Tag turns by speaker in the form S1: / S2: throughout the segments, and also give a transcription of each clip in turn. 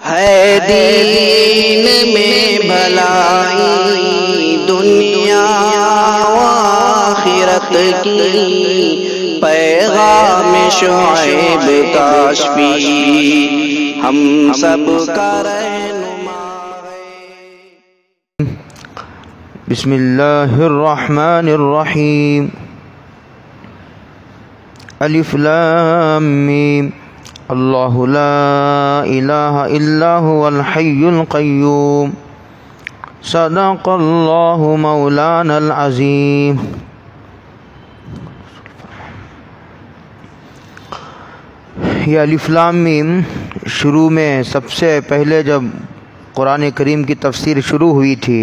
S1: ہے دین میں بھلائی دنیا و آخرت کی، پیغام شعیب کاشفی ہم سب کا رہنما ہے۔
S2: بسم اللہ الرحمن الرحیم۔ الف لام میم۔ اللہ لا الہ الا هو الحی القیوم۔ صدق اللہ مولانا العظیم۔ یہ الف لام میم شروع میں سب سے پہلے جب قرآن کریم کی تفسیر شروع ہوئی تھی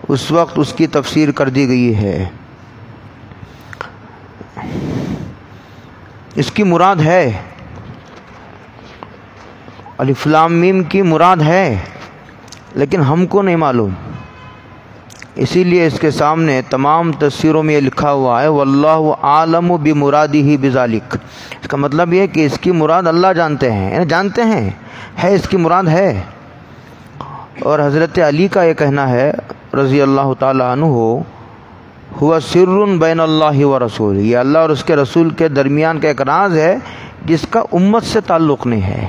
S2: اس وقت اس کی تفسیر کر دی گئی ہے۔ اس کی مراد ہے، الف لام میم کی مراد ہے، لیکن ہم کو نہیں معلوم، اسی لیے اس کے سامنے تمام تفسیروں میں یہ لکھا ہوا ہے واللہ عالم بمرادہ بذالک۔ اس کا مطلب یہ کہ اس کی مراد اللہ جانتے ہیں، یعنی جانتے ہیں ہے اس کی مراد ہے۔ اور حضرت علی کا یہ کہنا ہے رضی اللہ تعالی عنہ، ہوا سر بین اللہ و رسول، یہ اللہ اور اس کے رسول کے درمیان کا ایک راز ہے جس کا امت سے تعلق نہیں ہے۔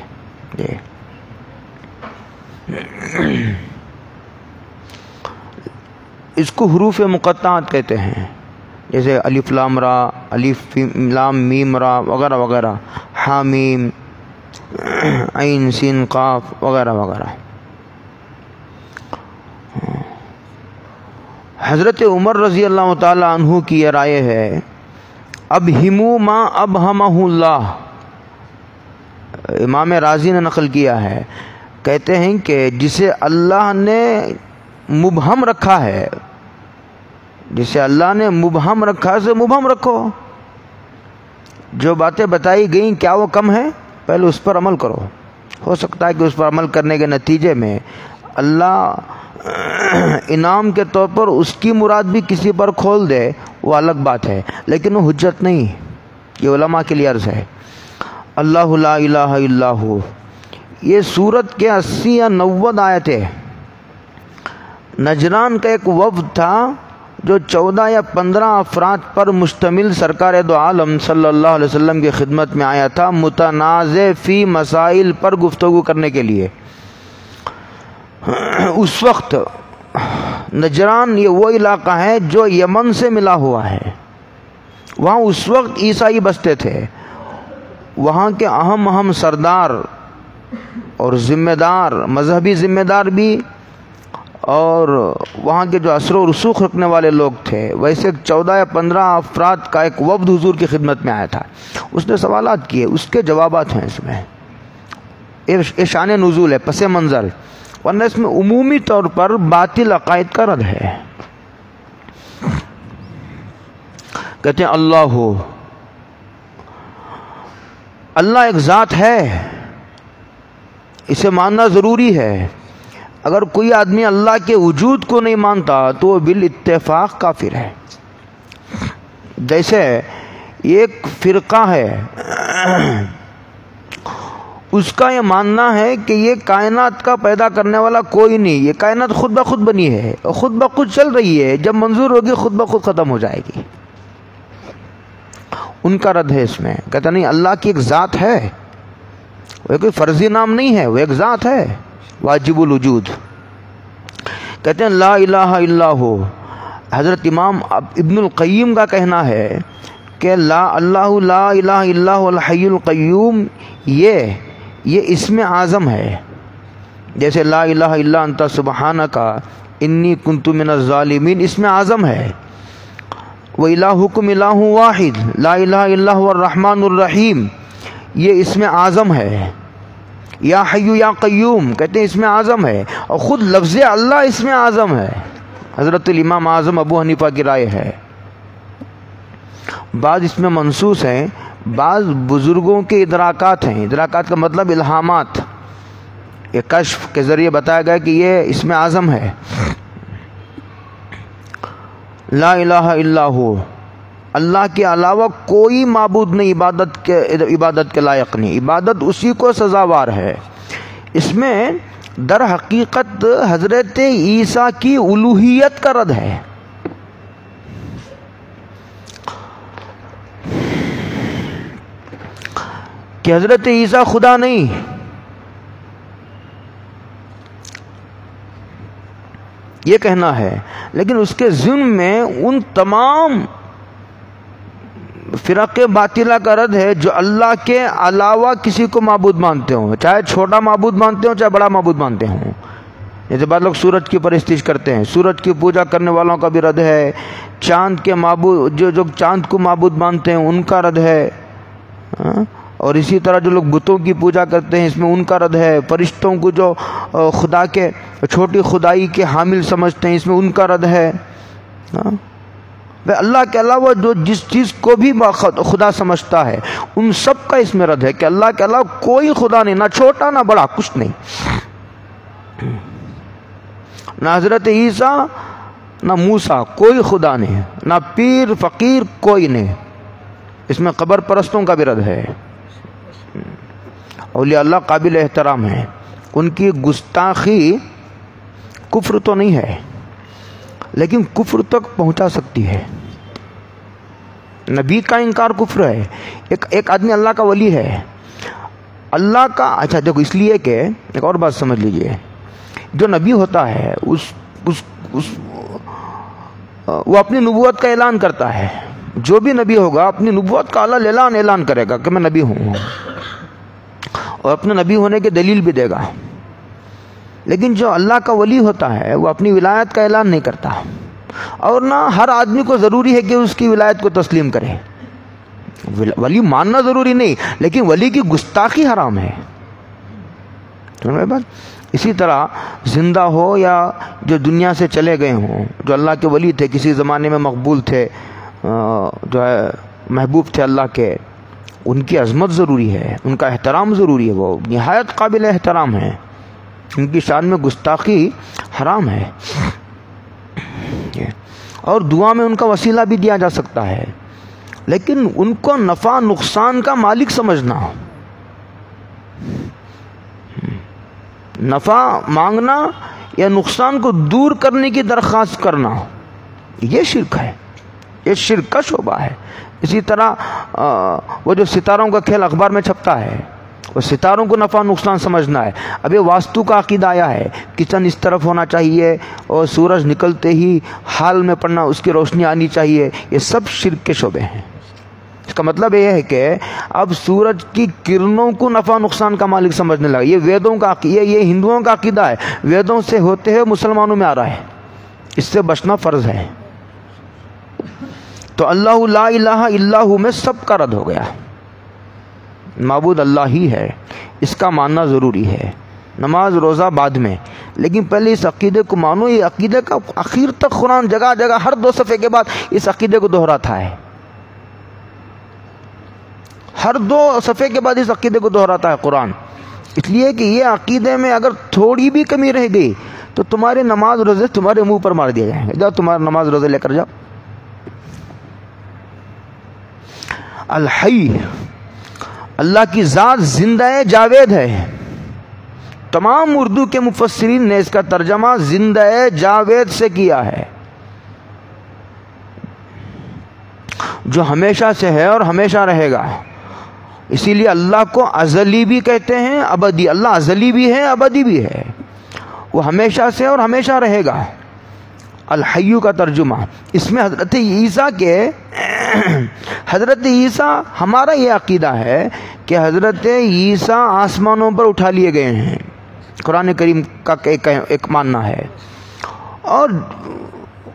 S2: اس کو حروف مقطعات کہتے ہیں، جیسے الف لام را، الف لام میم را وغیرہ وغیرہ، حامیم، عین سین قاف وغیرہ وغیرہ۔ حضرت عمر رضی اللہ تعالی عنہ کی یہ رائے ہے، ابہموا ما ابہمہ اللہ، امام رازی نے نقل کیا ہے، کہتے ہیں کہ جسے اللہ نے مبہم رکھا ہے، جسے اللہ نے مبہم رکھا ہے اسے مبہم رکھو، جو باتیں بتائی گئیں کیا وہ کم ہیں، پہلے اس پر عمل کرو۔ ہو سکتا ہے کہ اس پر عمل کرنے کے نتیجے میں اللہ انعام کے طور پر اس کی مراد بھی کسی پر کھول دے، وہ الگ بات ہے، لیکن وہ حجت نہیں۔ یہ علماء کے لیے عرض ہے۔ اللہ لا الہ الا ہو، یہ سورت کے 80 یا 90 آیتیں۔ نجران کا ایک وفد تھا جو 14 یا 15 افراد پر مشتمل سرکار دو عالم صلی اللہ علیہ وسلم کی خدمت میں آیا تھا، متنازع فی مسائل پر گفتگو کرنے کے لیے۔ اس وقت نجران یہ وہ علاقہ ہے جو یمن سے ملا ہوا ہے، وہاں اس وقت عیسائی بستے تھے۔ وہاں کے اہم سردار اور ذمہ دار، مذہبی ذمہ دار بھی، اور وہاں کے جو اثر و رسوخ رکھنے والے لوگ تھے، ویسے 14 یا 15 افراد کا ایک وفد حضور کی خدمت میں آیا تھا۔ اس نے سوالات کیے، اس کے جوابات ہیں اس میں، یہ شان نزول ہے، پس منظر، ورنہ اس میں عمومی طور پر باطل عقائد کا رد ہے۔ کہتے ہیں اللہ ہو، اللہ ایک ذات ہے، اسے ماننا ضروری ہے۔ اگر کوئی آدمی اللہ کے وجود کو نہیں مانتا تو وہ بالاتفاق کافر ہے۔ جیسے ایک فرقہ ہے، اس کا یہ ماننا ہے کہ یہ کائنات کا پیدا کرنے والا کوئی نہیں، یہ کائنات خود بخود بنی ہے اور خود بخود چل رہی ہے، جب منظور ہوگی خود بخود ختم ہو جائے گی۔ ان کا رد ہے اس میں، کہتا نہیں، اللہ کی ایک ذات ہے، وہ کوئی فرضی نام نہیں ہے، وہ ایک ذات ہے واجب الوجود۔ کہتے ہیں لا الہ الا ہو، حضرت امام ابن القیم کا کہنا ہے کہ اللہ لا الہ الا هو الحی القیوم، یہ اسم اعظم ہے، جیسے لا الہ الا انت سبحانک انی کنت من الظالمین اسم اعظم ہے۔ وَإِلَٰهُكُمْ إِلَٰهٌ وَاحِدٌ لا الہ الا هو الرحمن الرحیم، یہ اسم اعظم ہے۔ یا حی یا قیوم کہتے ہیں اسم اعظم ہے، اور خود لفظ اللہ اسم اعظم ہے۔ حضرت الامام اعظم ابو حنیفہ کی رائے ہے۔ بعض اس میں منصوص ہیں، بعض بزرگوں کے ادراکات ہیں، ادراکات کا مطلب الہامات، یہ کشف کے ذریعے بتایا گیا کہ یہ اسم اعظم ہے۔ لا الہ الا ہو، اللہ کے علاوہ کوئی معبود نہیں، عبادت کے لائق نہیں، عبادت اسی کو سزاوار ہے۔ اس میں در حقیقت حضرت عیسیٰ کی الوہیت کا رد ہے. کہ حضرت عیسیٰ خدا نہیں، یہ کہنا ہے. لیکن اس کے ضمن میں ان تمام فرق باطلہ کا رد ہے جو اللہ کے علاوہ کسی کو معبود مانتے ہوں، چاہے چھوٹا معبود مانتے ہوں چاہے بڑا معبود مانتے ہوں. جیسے بعض لوگ سورج کی پرستش کرتے ہیں، سورج کی پوجا کرنے والوں کا بھی رد ہے. چاند کے معبود جو چاند کو معبود مانتے ہیں ان کا رد ہے. اور اسی طرح جو لوگ بتوں کی پوجا کرتے ہیں اس میں ان کا رد ہے. فرشتوں کو جو خدا کے چھوٹی خدائی کے حامل سمجھتے ہیں اس میں ان کا رد ہے. اللہ کے علاوہ جو جس چیز کو بھی خدا سمجھتا ہے ان سب کا اس میں رد ہے کہ اللہ کے علاوہ کوئی خدا نہیں، نہ چھوٹا نہ بڑا، کچھ نہیں. نہ حضرت عیسیٰ نہ موسیٰ، کوئی خدا نہیں، نہ پیر فقیر کوئی نہیں. اس میں قبر پرستوں کا بھی رد ہے. اولیاء اللہ قابل احترام ہیں، ان کی گستاخی کفر تو نہیں ہے لیکن کفر تک پہنچا سکتی ہے. نبی کا انکار کفر ہے. ایک آدمی اللہ کا ولی ہے، اللہ کا، اچھا دیکھو، اس لیے کہ ایک اور بات سمجھ لیجئے، جو نبی ہوتا ہے وہ اپنی نبوت کا اعلان کرتا ہے. جو بھی نبی ہوگا اپنی نبوت کا اعلان کرے گا کہ میں نبی ہوں، اور اپنے نبی ہونے کی دلیل بھی دے گا. لیکن جو اللہ کا ولی ہوتا ہے وہ اپنی ولایت کا اعلان نہیں کرتا، اور نہ ہر آدمی کو ضروری ہے کہ اس کی ولایت کو تسلیم کرے. ولی ماننا ضروری نہیں لیکن ولی کی گستاخی حرام ہے. اسی طرح زندہ ہو یا جو دنیا سے چلے گئے ہوں، جو اللہ کے ولی تھے، کسی زمانے میں مقبول تھے، جو ہے محبوب تھے اللہ کے، ان کی عظمت ضروری ہے، ان کا احترام ضروری ہے. وہ نہایت قابل احترام ہے، ان کی شان میں گستاخی حرام ہے. اور دعا میں ان کا وسیلہ بھی دیا جا سکتا ہے، لیکن ان کو نفع نقصان کا مالک سمجھنا، نفع مانگنا یا نقصان کو دور کرنے کی درخواست کرنا، یہ شرک ہے، یہ شرک کا شعبہ ہے. اسی طرح وہ جو ستاروں کا کھیل اخبار میں چھپتا ہے، وہ ستاروں کو نفع نقصان سمجھنا ہے. اب یہ واسطو کا عقیدہ آیا ہے، کچن اس طرف ہونا چاہیے اور سورج نکلتے ہی حال میں پڑنا، اس کی روشنی آنی چاہیے. یہ سب شرک کے شعبے ہیں. اس کا مطلب یہ ہے کہ اب سورج کی کرنوں کو نفع نقصان کا مالک سمجھنے لگا. یہ ویدوں کا، یہ ہندوؤں کا عقیدہ ہے، ویدوں سے ہوتے ہوئے مسلمانوں میں آ رہا ہے. اس سے بچنا فرض ہے. تو اللہ لا الہ الا ہو میں سب کا رد ہو گیا. معبود اللہ ہی ہے، اس کا ماننا ضروری ہے. نماز روزہ بعد میں، لیکن پہلے اس عقیدے کو مانو. یہ عقیدے کا آخر تک قرآن جگہ جگہ ہر 2 صفحے کے بعد اس عقیدے کو دہراتا ہے. ہر 2 صفحے کے بعد اس عقیدے کو دہراتا ہے قرآن. اس لیے کہ یہ عقیدے میں اگر تھوڑی بھی کمی رہ گئی تو تمہارے نماز روزے تمہارے منہ پر مار دیا جائیں گے. جاؤ تمہارا نماز روزے لے کر جاؤ. الحی، اللہ کی ذات زندہ جاوید ہے. تمام اردو کے مفسرین نے اس کا ترجمہ زندہ جاوید سے کیا ہے، جو ہمیشہ سے ہے اور ہمیشہ رہے گا. اسی لیے اللہ کو ازلی بھی کہتے ہیں، ابدی. اللہ ازلی بھی ہے، ابدی بھی ہے، وہ ہمیشہ سے اور ہمیشہ رہے گا. الحیو کا ترجمہ اس میں حضرت عیسیٰ کے حضرت عیسیٰ، ہمارا یہ عقیدہ ہے کہ حضرت عیسیٰ آسمانوں پر اٹھا لیے گئے ہیں. قرآن کریم کا ایک ماننا ہے. اور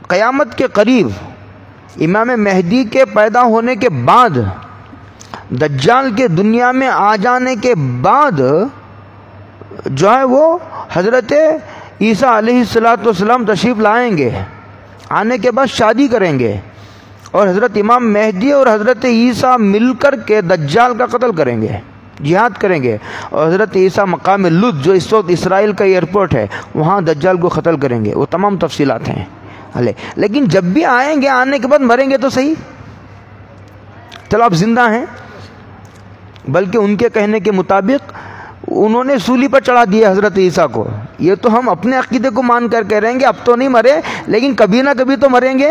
S2: قیامت کے قریب امام مہدی کے پیدا ہونے کے بعد، دجال کے دنیا میں آ جانے کے بعد جو ہے وہ حضرت عیسیٰ علیہ السلام تشریف لائیں گے. آنے کے بعد شادی کریں گے اور حضرت امام مہدی اور حضرت عیسیٰ مل کر کے دجال کا قتل کریں گے، جہاد کریں گے. اور حضرت عیسیٰ مقام لد جو اس وقت اسرائیل کا ایئرپورٹ ہے وہاں دجال کو قتل کریں گے. وہ تمام تفصیلات ہیں. لیکن جب بھی آئیں گے، آنے کے بعد مریں گے تو صحیح. چلو آپ زندہ ہیں، بلکہ ان کے کہنے کے مطابق انہوں نے سولی پر چڑھا دیا حضرت عیسیٰ کو. یہ تو ہم اپنے عقیدے کو مان کر کہہ رہے ہیں کہ اب تو نہیں مرے لیکن کبھی نہ کبھی تو مریں گے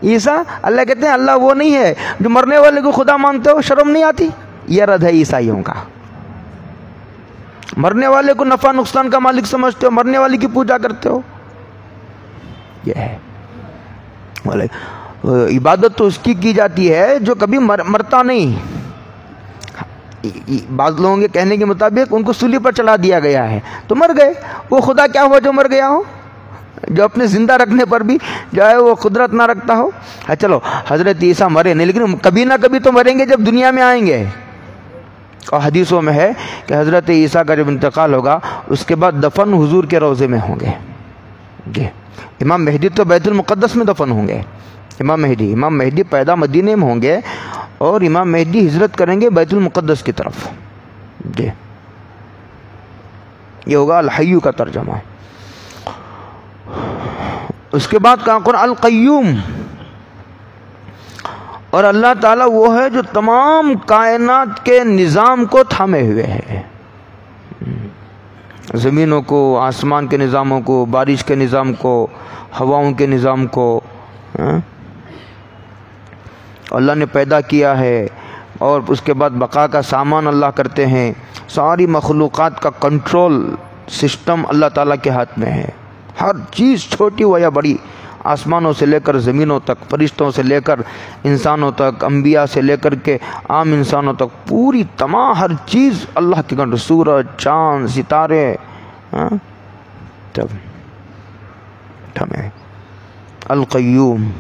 S2: عیسیٰ. اللہ کہتے ہیں اللہ وہ نہیں ہے جو مرنے والے کو خدا مانتے ہو, شرم نہیں آتی؟ یہ رد ہے عیسائیوں کا. مرنے والے کو نفع نقصان کا مالک سمجھتے ہو, مرنے والے کی پوجا کرتے ہو. یہ ہے عبادت تو اس کی جاتی ہے جو کبھی مرتا نہیں. بعض لوگوں کے کہنے کے مطابق ان کو سولی پر چڑھا دیا گیا ہے تو مر گئے. وہ خدا کیا ہوا جو مر گیا ہو, جو اپنے زندہ رکھنے پر بھی جو ہے وہ قدرت نہ رکھتا ہو. چلو حضرت عیسیٰ مرے نہیں لیکن کبھی نہ کبھی تو مریں گے جب دنیا میں آئیں گے. اور حدیثوں میں ہے کہ حضرت عیسیٰ کا جب انتقال ہوگا اس کے بعد دفن حضور کے روضے میں ہوں گے. جی امام مہدی تو بیت المقدس میں دفن ہوں گے. امام مہدی پیدا مدینے میں ہوں گے اور امام مہدی ہجرت کریں گے بیت المقدس کی طرف. جی یہ ہوگا الحی کا ترجمہ. اس کے بعد کہا قرآن القیوم, اور اللہ تعالیٰ وہ ہے جو تمام کائنات کے نظام کو تھامے ہوئے ہے. زمینوں کو, آسمان کے نظاموں کو, بارش کے نظام کو, ہواؤں کے نظام کو اللہ نے پیدا کیا ہے. اور اس کے بعد بقا کا سامان اللہ کرتے ہیں. ساری مخلوقات کا کنٹرول سسٹم اللہ تعالیٰ کے ہاتھ میں ہے. ہر چیز چھوٹی ہو یا بڑی, آسمانوں سے لے کر زمینوں تک, فرشتوں سے لے کر انسانوں تک, انبیاء سے لے کر کے عام انسانوں تک, پوری تمام ہر چیز اللہ کے کنٹرول. سورج, چاند, ستارے, تب ہمیں القیوم.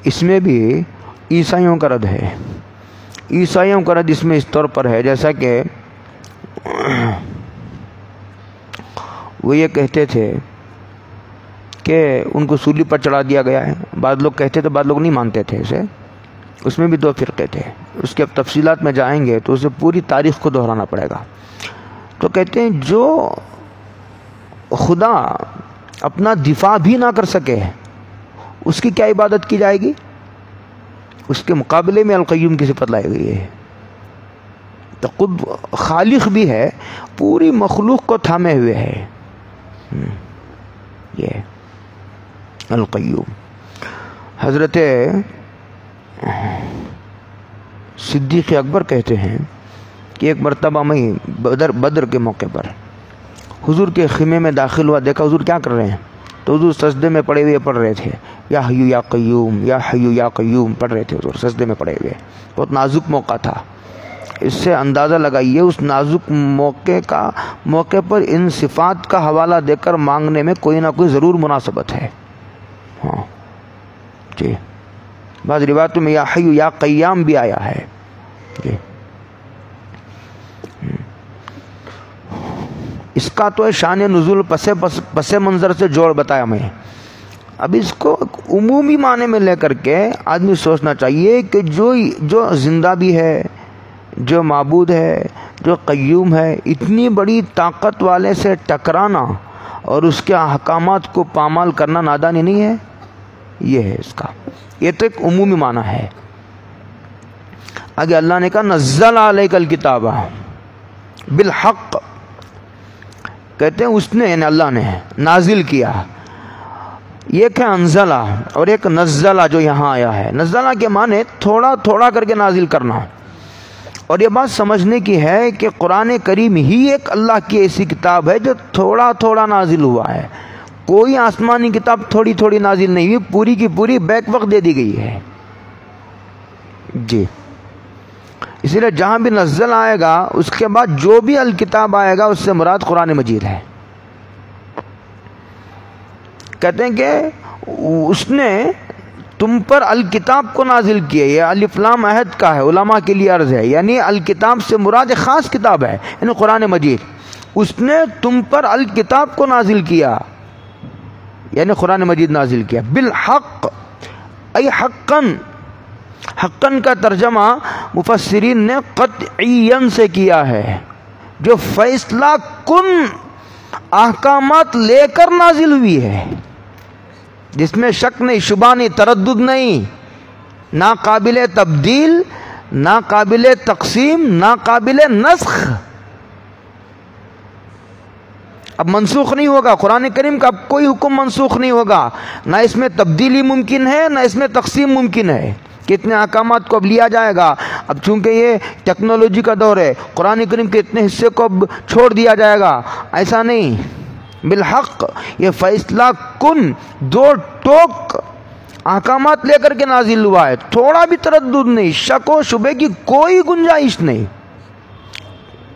S2: اس میں بھی عیسائیوں کا رد ہے. عیسائیوں کا رد اس میں اس طور پر ہے جیسا کہ وہ یہ کہتے تھے کہ ان کو سولی پر چڑھا دیا گیا ہے. بعض لوگ کہتے تھے, بعض لوگ نہیں مانتے تھے اسے. اس میں بھی دو فرقے تھے. اس کے اب تفصیلات میں جائیں گے تو اسے پوری تاریخ کو دہرانا پڑے گا. تو کہتے ہیں جو خدا اپنا دفاع بھی نہ کر سکے اس کی کیا عبادت کی جائے گی؟ اس کے مقابلے میں القیوم کی صفت لائی گئی ہے. تو خود خالق بھی ہے, پوری مخلوق کو تھامے ہوئے ہے. یہ القیوم. حضرت صدیق اکبر کہتے ہیں کہ ایک مرتبہ میں بدر کے موقع پر حضور کے خیمے میں داخل ہوا, دیکھا حضور کیا کر رہے ہیں, تو حضور سجدے میں پڑے ہوئے پڑھ رہے تھے یا حیو یا قیوم, یا حیو یا قیوم پڑھ رہے تھے حضور سجدے میں پڑے ہوئے. بہت نازک موقع تھا. اس سے اندازہ لگائیے اس نازک موقع پر ان صفات کا حوالہ دے کر مانگنے میں کوئی نہ کوئی ضرور مناسبت ہے. ہاں جی, بعض روایتوں میں یا حیو یا قیام بھی آیا ہے. جی اس کا تو شان نزول پس منظر سے جوڑ بتایا میں. اب اس کو عمومی معنی میں لے کر کے آدمی سوچنا چاہیے کہ جو زندہ بھی ہے, جو معبود ہے, جو قیوم ہے, اتنی بڑی طاقت والے سے ٹکرانا اور اس کے احکامات کو پامال کرنا نادانی نہیں ہے. یہ ہے اس کا, یہ تو ایک عمومی معنی ہے. آگے اللہ نے کہا نزل علیک الکتاب بالحق, کہتے ہیں اس نے یعنی اللہ نے نازل کیا. ایک ہے انزلہ اور ایک نزلہ جو یہاں آیا ہے. نزلہ کے معنی تھوڑا تھوڑا کر کے نازل کرنا. اور یہ بات سمجھنے کی ہے کہ قرآن کریم ہی ایک اللہ کی ایسی کتاب ہے جو تھوڑا تھوڑا نازل ہوا ہے. کوئی آسمانی کتاب تھوڑی تھوڑی نازل نہیں ہوئی, پوری کی پوری بیک وقت دے دی گئی ہے. جی اسی لیے جہاں بھی نزل آئے گا اس کے بعد جو بھی الکتاب آئے گا اس سے مراد قرآن مجید ہے. کہتے ہیں کہ اس نے تم پر الکتاب کو نازل کیا. یہ الف لام عہد کا ہے, علماء کے لیے عرض ہے. یعنی الکتاب سے مراد ایک خاص کتاب ہے, یعنی قرآن مجید. اس نے تم پر الکتاب کو نازل کیا یعنی قرآن مجید نازل کیا. بالحق ای حقاً, حقاً کا ترجمہ مفسرین نے قطعیاً سے کیا ہے, جو فیصلہ کن احکامات لے کر نازل ہوئی ہے, جس میں شک نہیں, شبہ نہیں, تردد نہیں, ناقابل تبدیل, ناقابل تقسیم، ناقابل نسخ. اب منسوخ نہیں ہوگا قرآن کریم کا، اب کوئی حکم منسوخ نہیں ہوگا، نہ اس میں تبدیلی ممکن ہے نہ اس میں تقسیم ممکن ہے. کتنے احکامات کو اب لیا جائے گا، اب چونکہ یہ ٹیکنالوجی کا دور ہے، قرآن کریم کے اتنے حصے کو اب چھوڑ دیا جائے گا، ایسا نہیں. بالحق یہ فیصلہ کن دو ٹوک احکامات لے کر کے نازل ہوا ہے، تھوڑا بھی تردد نہیں، شک و شبے کی کوئی گنجائش نہیں،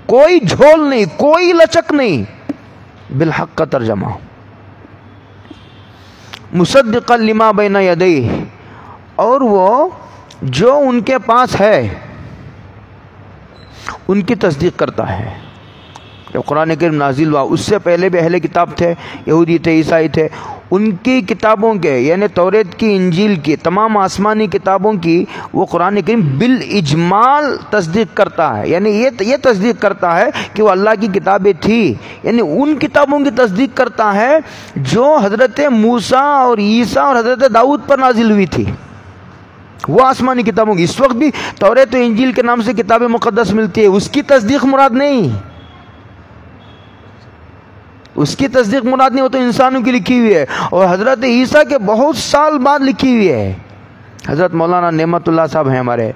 S2: کوئی جھول نہیں، کوئی لچک نہیں. بالحق کا ترجمہ مصدقا لما بین یدیہ، اور وہ جو ان کے پاس ہے ان کی تصدیق کرتا ہے. جب قرآن کریم نازل ہوا اس سے پہلے بھی اہل کتاب تھے، یہودی تھے، عیسائی تھے، ان کی کتابوں کے یعنی توریت کی، انجیل کی، تمام آسمانی کتابوں کی وہ قرآن کریم بالاجمال تصدیق کرتا ہے. یعنی یہ تصدیق کرتا ہے کہ وہ اللہ کی کتابیں تھی، یعنی ان کتابوں کی تصدیق کرتا ہے جو حضرت موسیٰ اور عیسیٰ اور حضرت داؤد پر نازل ہوئی تھی. وہ آسمانی کتابوں کی اس وقت بھی توریت و انجیل کے نام سے کتاب مقدس ملتی ہے، اس کی تصدیق مراد نہیں، اس کی تصدیق مراد نہیں، وہ تو انسانوں کی لکھی ہوئی ہے، اور حضرت عیسیٰ کے بہت سال بعد لکھی ہوئی ہے. حضرت مولانا نعمت اللہ صاحب ہیں ہمارے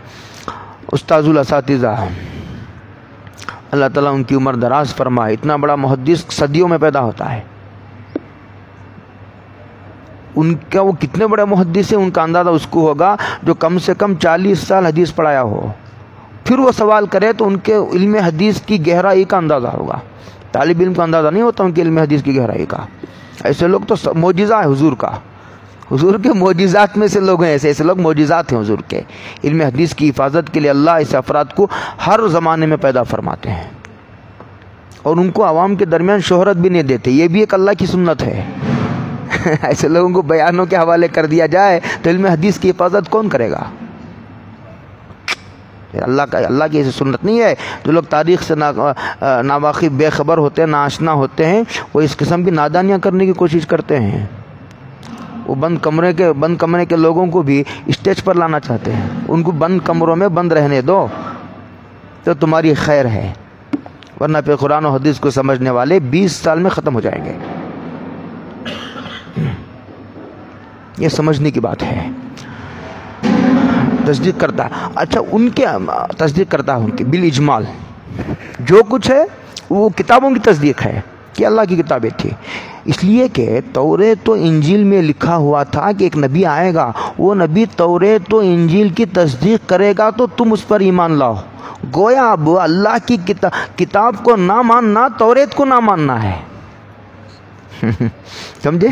S2: استاذ الاساتذہ، اللہ تعالیٰ ان کی عمر دراز فرمائے. اتنا بڑا محدث صدیوں میں پیدا ہوتا ہے. ان کا وہ کتنے بڑے محدث ہیں ان کا اندازہ اس کو ہوگا جو کم سے کم 40 سال حدیث پڑھایا ہو، پھر وہ سوال کرے تو ان کے علم حدیث کی گہرائی کا اندازہ ہوگا. طالب علم کا اندازہ نہیں ہوتا ان کے علم حدیث کی گہرائی کا. ایسے لوگ تو معجزہ ہے حضور کا، حضور کے معجزات میں سے لوگ ہیں، ایسے لوگ معجزات ہیں حضور کے. علم حدیث کی حفاظت کے لیے اللہ ایسے افراد کو ہر زمانے میں پیدا فرماتے ہیں، اور ان کو عوام کے درمیان شہرت بھی نہیں دیتے. یہ بھی ایک اللہ کی سنت ہے. ایسے لوگوں کو بیانوں کے حوالے کر دیا جائے تو علم حدیث کی حفاظت کون کرے گا؟ اللہ کی ایسی سنت نہیں ہے. جو لوگ تاریخ سے ناواقف، بے خبر ہوتے ہیں، ناآشنا ہوتے ہیں، وہ اس قسم کی نادانیاں کرنے کی کوشش کرتے ہیں. وہ بند کمرے کے لوگوں کو بھی اسٹیج پر لانا چاہتے ہیں. ان کو بند کمروں میں بند رہنے دو تو تمہاری خیر ہے، ورنہ پھر قرآن و حدیث کو سمجھنے والے 20 سال میں ختم ہو جائیں گے. یہ سمجھنے کی بات ہے. تصدیق کرتا ہے. اچھا ان کے تصدیق کرتا ہے ان کی بالاجمال، جو کچھ ہے وہ کتابوں کی تصدیق ہے کہ اللہ کی کتابیں تھی. اس لیے کہ توریت و انجیل میں لکھا ہوا تھا کہ ایک نبی آئے گا، وہ نبی توریت و انجیل کی تصدیق کرے گا تو تم اس پر ایمان لاؤ. گویا اب اللہ کی کتاب کو نہ ماننا توریت کو نہ ماننا ہے. سمجھے؟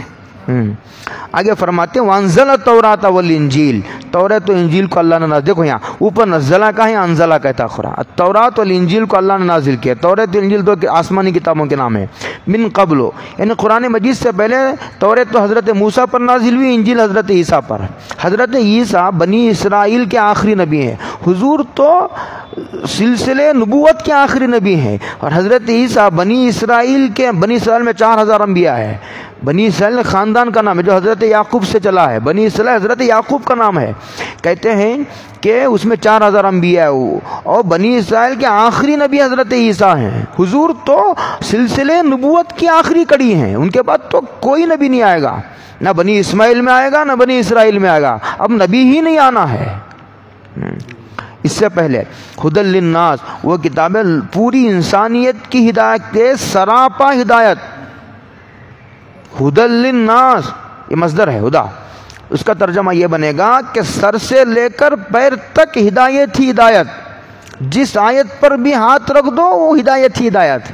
S2: آگے فرماتے ہیں وانزل التوراۃ والانجیل، توریت و انجیل کو اللہ نے نازل. دیکھو یہاں اوپر نزلہ کا ہے، انزلہ کہتا قرآن. التوراۃ والانجیل کو اللہ نے نازل کیا. توریت و انجیل دو آسمانی کتابوں کے نام ہے. من قبل یعنی قرآن مجید سے پہلے توریت تو حضرت موسیٰ پر نازل ہوئی، انجیل حضرت عیسیٰ پر. حضرت عیسیٰ بنی اسرائیل کے آخری نبی ہیں، حضور تو سلسلے نبوت کے آخری نبی ہیں. اور حضرت عیسیٰ بنی اسرائیل میں 4000 انبیاء ہے. بنی اسرائیل خاندان کا نام ہے جو حضرت یعقوب سے چلا ہے. بنی اسرائیل حضرت یعقوب کا نام ہے. کہتے ہیں کہ اس میں 4000 انبیاء اور بنی اسرائیل کے آخری نبی حضرت عیسیٰ ہیں. حضور تو سلسلے نبوت کی آخری کڑی ہیں، ان کے بعد تو کوئی نبی نہیں آئے گا، نہ بنی اسماعیل میں آئے گا نہ بنی اسرائیل میں آئے گا. اب نبی ہی نہیں آنا ہے. اس سے پہلے ہدی للناس، وہ کتابیں پوری انسانیت کی ہدایت کے سراپا ہدایت. ہدی للناس یہ مصدر ہے ہدا، اس کا ترجمہ یہ بنے گا کہ سر سے لے کر پیر تک ہدایت ہی ہدایت. جس آیت پر بھی ہاتھ رکھ دو وہ ہدایت ہی ہدایت.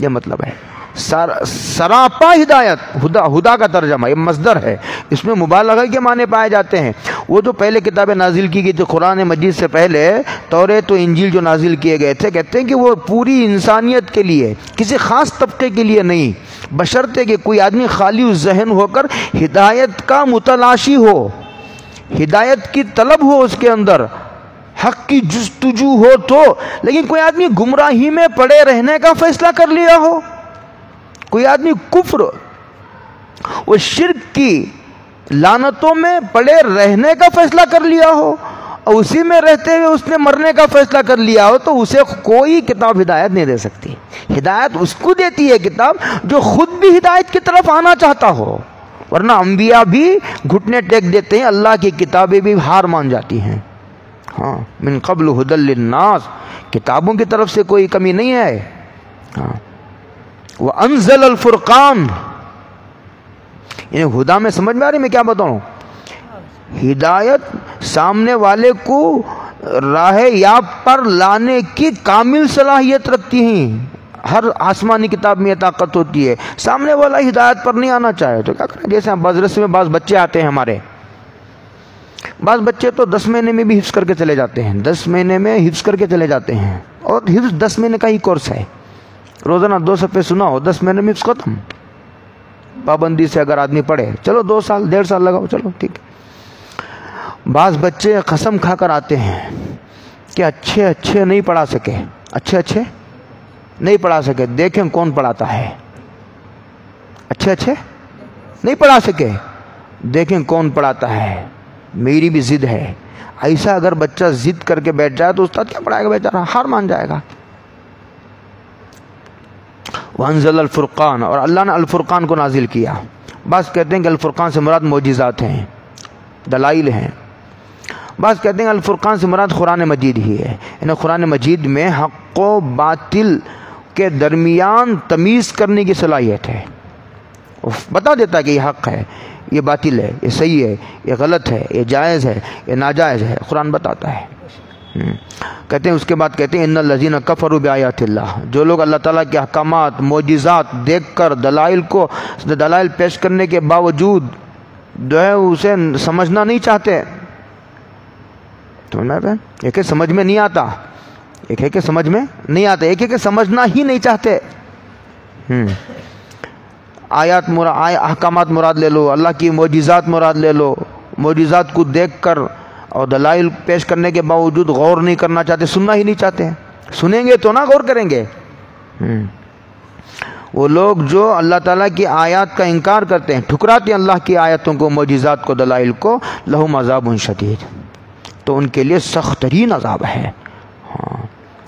S2: یہ مطلب ہے سراپا ہدایت. ہدا کا ترجمہ یہ مصدر ہے، اس میں مبالغہ کے معنی پائے جاتے ہیں. وہ جو پہلے کتابیں نازل کی گئی تھی قرآن مجید سے پہلے، توریت و انجیل جو نازل کیے گئے تھے، کہتے ہیں کہ وہ پوری انسانیت کے لیے، کسی خاص طبقے کے لیے نہیں، بشرطے کہ کوئی آدمی خالی ذہن ہو کر ہدایت کا متلاشی ہو، ہدایت کی طلب ہو اس کے اندر، حق کی جستجو ہو تو. لیکن کوئی آدمی گمراہی میں پڑے رہنے کا فیصلہ کر لیا ہو، کوئی آدمی کفر اور شرک کی لعنتوں میں پڑے رہنے کا فیصلہ کر لیا ہو، اور اسی میں رہتے ہوئے اس نے مرنے کا فیصلہ کر لیا ہو تو اسے کوئی کتاب ہدایت نہیں دے سکتی. ہدایت اس کو دیتی ہے کتاب جو خود بھی ہدایت کی طرف آنا چاہتا ہو، ورنہ انبیاء بھی گھٹنے ٹیک دیتے ہیں، اللہ کی کتابیں بھی ہار مان جاتی ہیں. ہاں، من قبل ھدی للناس، کتابوں کی طرف سے کوئی کمی نہیں ہے. ہاں، وانزل الفرقان، یعنی ہدا میں سمجھ میں آ رہی میں کیا بتاؤں؟ ہدایت سامنے والے کو راہ یاب پر لانے کی کامل صلاحیت رکھتی ہیں. ہر آسمانی کتاب میں یہ طاقت ہوتی ہے. سامنے والا ہدایت پر نہیں آنا چاہے تو کیا کریں؟ جیسے مدرسے میں بعض بچے آتے ہیں، ہمارے بعض بچے تو 10 مہینے میں بھی حفظ کر کے چلے جاتے ہیں، 10 مہینے میں حفظ کر کے چلے جاتے ہیں، اور حفظ 10 مہینے کا ہی کورس ہے. روزانہ 2 صفحے سنا ہو، 10 مہینے میں حفظ ختم. پابندی سے اگر آدمی پڑھے، چلو 2 سال 1.5 سال لگاؤ، چلو ٹھیک ہے. بعض بچے قسم کھا کر آتے ہیں کہ اچھے نہیں پڑھا سکے، اچھے نہیں پڑھا سکے. دیکھیں کون پڑھاتا ہے. اچھے نہیں پڑھا سکے، دیکھیں کون پڑھاتا ہے. میری بھی ضد ہے. ایسا اگر بچہ ضد کر کے بیٹھ جائے تو استاد کیا پڑھائے گا؟ بیچارہ ہار مان جائے گا. وانزل الفرقان، اور اللہ نے الفرقان کو نازل کیا. بعض کہتے ہیں کہ الفرقان سے مراد معجزات ہیں، دلائل ہیں. بعض کہتے ہیں الفرقان سے مراد قرآن مجید ہی ہے. یعنی قرآن مجید میں حق و باطل کے درمیان تمیز کرنے کی صلاحیت ہے. بتا دیتا ہے کہ یہ حق ہے، یہ باطل ہے، یہ صحیح ہے، یہ غلط ہے، یہ جائز ہے، یہ ناجائز ہے. قرآن بتاتا ہے. کہتے ہیں اس کے بعد کہتے ہیں ان الذین کفروا بآیات اللہ، جو لوگ اللہ تعالیٰ کے احکامات معجزات دیکھ کر دلائل پیش کرنے کے باوجود جو ہے اسے سمجھنا نہیں چاہتے. ایک ہے سمجھ میں نہیں آتا، ایک ہے کہ سمجھ میں نہیں آتا، ایک ہے کہ سمجھنا ہی نہیں چاہتے. احکامات مراد لے لو، اللہ کی معجزات مراد لے لو. معجزات کو دیکھ کر اور دلائل پیش کرنے کے باوجود غور نہیں کرنا چاہتے، سننا ہی نہیں چاہتے. سنیں گے تو نہ غور کریں گے. وہ لوگ جو اللہ تعالیٰ کی آیات کا انکار کرتے ہیں، ٹھکراتے ہیں اللہ کی آیتوں کو، معجزات کو، دلائل کو، لہم عذاب شدید، تو ان کے لیے سخت ترین عذاب ہے.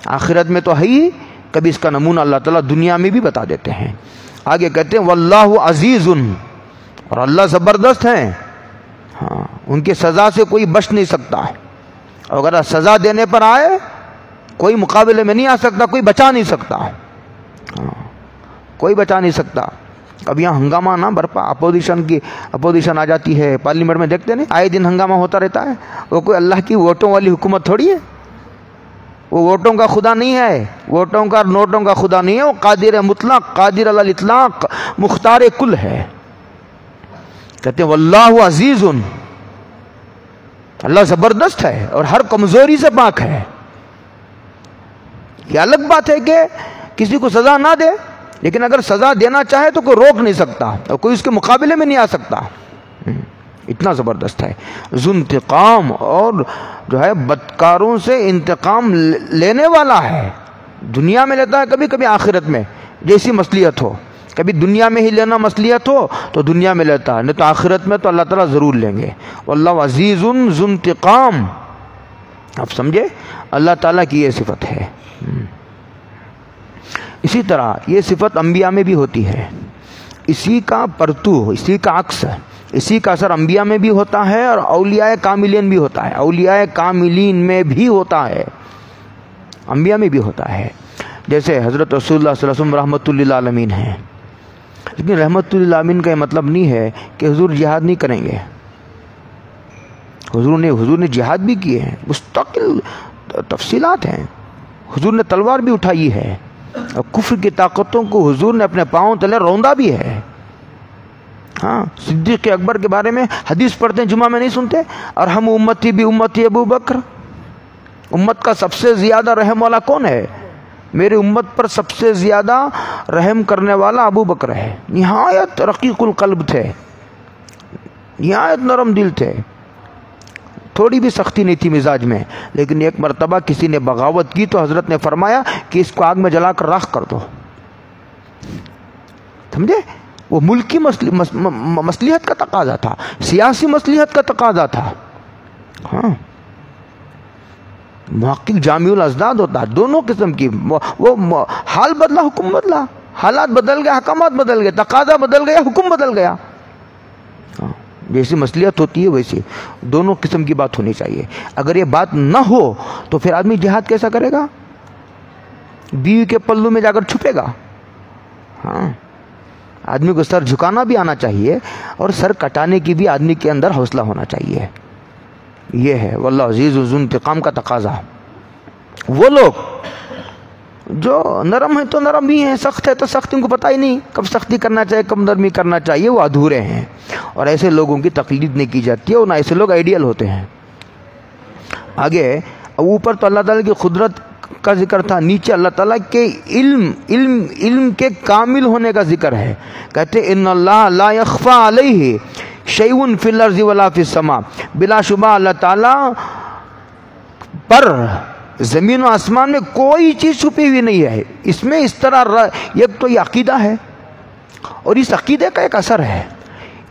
S2: آخرت میں تو ہے ہی، کبھی اس کا نمونہ اللہ تعالیٰ دنیا میں بھی بتا دیتے ہیں. آگے کہتے ہیں واللہ عزیز، اور اللہ زبردست ہیں. ہاں، ان کی سزا سے کوئی بچ نہیں سکتا. اور اگر سزا دینے پر آئے کوئی مقابلے میں نہیں آ سکتا، کوئی بچا نہیں سکتا. کوئی بچا نہیں سکتا. اب یہاں ہنگامہ نہ برپا، اپوزیشن آ جاتی ہے پارلیمنٹ میں، دیکھتے نہیں آئے دن ہنگامہ ہوتا رہتا ہے. وہ کوئی اللہ کی ووٹوں والی حکومت تھوڑی ہے. وہ ووٹوں کا خدا نہیں ہے، ووٹوں کا نوٹوں کا خدا نہیں ہے. وہ قادر مطلق، قادر علی الاطلاق، مختار کل ہے. کہتے ہیں واللہ عزیز، اللہ زبردست ہے اور ہر کمزوری سے پاک ہے. یہ الگ بات ہے کہ کسی کو سزا نہ دے، لیکن اگر سزا دینا چاہے تو کوئی روک نہیں سکتا اور کوئی اس کے مقابلے میں نہیں آ سکتا. اتنا زبردست ہے. ذو انتقام، اور جو ہے بدکاروں سے انتقام لینے والا ہے. دنیا میں لیتا ہے، کبھی کبھی آخرت میں جیسی مصلیحت ہو. کبھی دنیا میں ہی لینا مصلیحت ہو تو دنیا میں لیتا ہے، نہیں تو آخرت میں تو اللہ تعالیٰ ضرور لیں گے. واللہ عزیز ذو انتقام. آپ سمجھے، اللہ تعالیٰ کی یہ صفت ہے. اسی طرح یہ صفت انبیاء میں بھی ہوتی ہے. اسی کا پرتو، اسی کا عکس، اسی کا اثر انبیاء میں بھی ہوتا ہے اور اولیاء کاملین بھی ہوتا ہے. اولیاء کاملین میں بھی ہوتا ہے، انبیاء میں بھی ہوتا ہے. جیسے حضرت رسول اللہ صلی اللہ علیہ وسلم رحمۃ للعالمین ہیں. لیکن رحمۃ للعالمین کا یہ مطلب نہیں ہے کہ حضور جہاد نہیں کریں گے. حضور نے جہاد بھی کیے ہیں، مستقل تفصیلات ہیں. حضور نے تلوار بھی اٹھائی ہے اور کفر کی طاقتوں کو حضور نے اپنے پاؤں تلے روندا بھی ہے. ہاں، صدیق اکبر کے بارے میں حدیث پڑھتے ہیں، جمعہ میں نہیں سنتے، اور ہم امتی بھی امتی ابو بکر. امت کا سب سے زیادہ رحم والا کون ہے؟ میری امت پر سب سے زیادہ رحم کرنے والا ابو بکر ہے. نہایت رقیق القلب تھے، نہایت نرم دل تھے، تھوڑی بھی سختی نہیں تھی مزاج میں. لیکن ایک مرتبہ کسی نے بغاوت کی تو حضرت نے فرمایا کہ اس کو آگ میں جلا کر راکھ کر دو. سمجھے، وہ ملکی مصلحت کا تقاضا تھا، سیاسی مصلحت کا تقاضا تھا. ہاں، محقق جامع الازداد ہوتا ہے، دونوں قسم کی، وہ حال بدلا حکم بدلا، حالات بدل گئے احکامات بدل گئے، تقاضا بدل گیا حکم بدل گیا. جیسی مصلیحت ہوتی ہے ویسی دونوں قسم کی بات ہونی چاہیے. اگر یہ بات نہ ہو تو پھر آدمی جہاد کیسا کرے گا؟ بیوی کے پلو میں جا کر چھپے گا. ہاں، آدمی کو سر جھکانا بھی آنا چاہیے اور سر کٹانے کی بھی آدمی کے اندر حوصلہ ہونا چاہیے. یہ ہے واللہ عزیز ذو انتقام کا تقاضا. وہ لوگ جو نرم ہیں تو نرم ہی ہیں، سخت ہے تو سخت، ان کو پتہ ہی نہیں کب سختی کرنا چاہیے کب نرمی کرنا چاہیے، وہ ادھورے ہیں اور ایسے لوگوں کی تقلید نہیں کی جاتی ہے، اور نہ ایسے لوگ آئیڈیل ہوتے ہیں. آگے اوپر تو اللہ تعالیٰ کی قدرت کا ذکر تھا، نیچے اللہ تعالیٰ کے علم کے کامل ہونے کا ذکر ہے. کہتے ان اللہ لا یخفی علیہ شیء فی الارض ولا فی السماء، بلا شبہ اللہ تعالیٰ پر زمین و آسمان میں کوئی چیز چھپی ہوئی نہیں ہے. اس میں اس طرح ایک تو یہ عقیدہ ہے اور اس عقیدے کا ایک اثر ہے.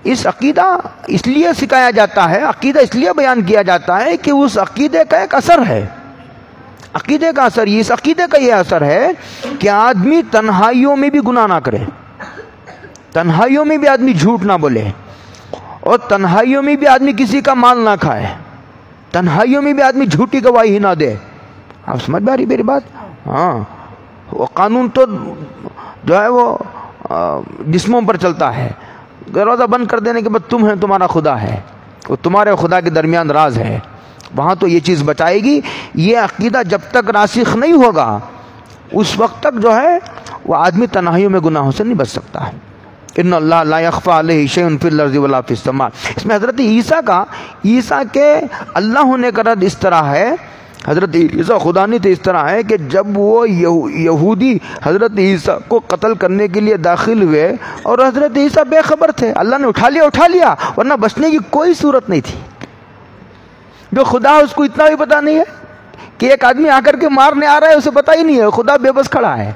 S2: اس عقیدہ اس لیے سکھایا جاتا ہے، عقیدہ اس لیے بیان کیا جاتا ہے کہ اس عقیدے کا ایک اثر ہے. عقیدے کا اثر، اس عقیدے کا یہ اثر ہے کہ آدمی تنہائیوں میں بھی گناہ نہ کرے، تنہائیوں میں بھی آدمی جھوٹ نہ بولے، اور تنہائیوں میں بھی آدمی کسی کا مال نہ کھائے، تنہائیوں میں بھی آدمی جھوٹی گواہی نہ دے. آپ سمجھ پا رہی میری بات؟ ہاں، وہ قانون تو جو ہے وہ جسموں پر چلتا ہے. دروازہ بند کر دینے کے بعد تم ہے تمہارا خدا ہے، وہ تمہارے خدا کے درمیان راز ہے، وہاں تو یہ چیز بچائے گی. یہ عقیدہ جب تک راسخ نہیں ہوگا اس وقت تک جو ہے وہ آدمی تنہائیوں میں گناہوں سے نہیں بچ سکتا. ان اللہ لا یخفی علیہ شیء فی الارض ولا فی السماء. اس میں حضرت عیسیٰ کے اللہ ہونے کا رد اس طرح ہے، حضرت عیسیٰ خدا نہیں تھے، اس طرح ہے کہ جب وہ یہودی حضرت عیسیٰ کو قتل کرنے کے لیے داخل ہوئے اور حضرت عیسیٰ بے خبر تھے، اللہ نے اٹھا لیا ورنہ بچنے کی کوئی صورت نہیں تھی. جو خدا ہے اس کو اتنا بھی پتا نہیں ہے کہ ایک آدمی آ کر کے مارنے آ رہا ہے، اسے پتا ہی نہیں ہے، خدا بے بس کھڑا ہے.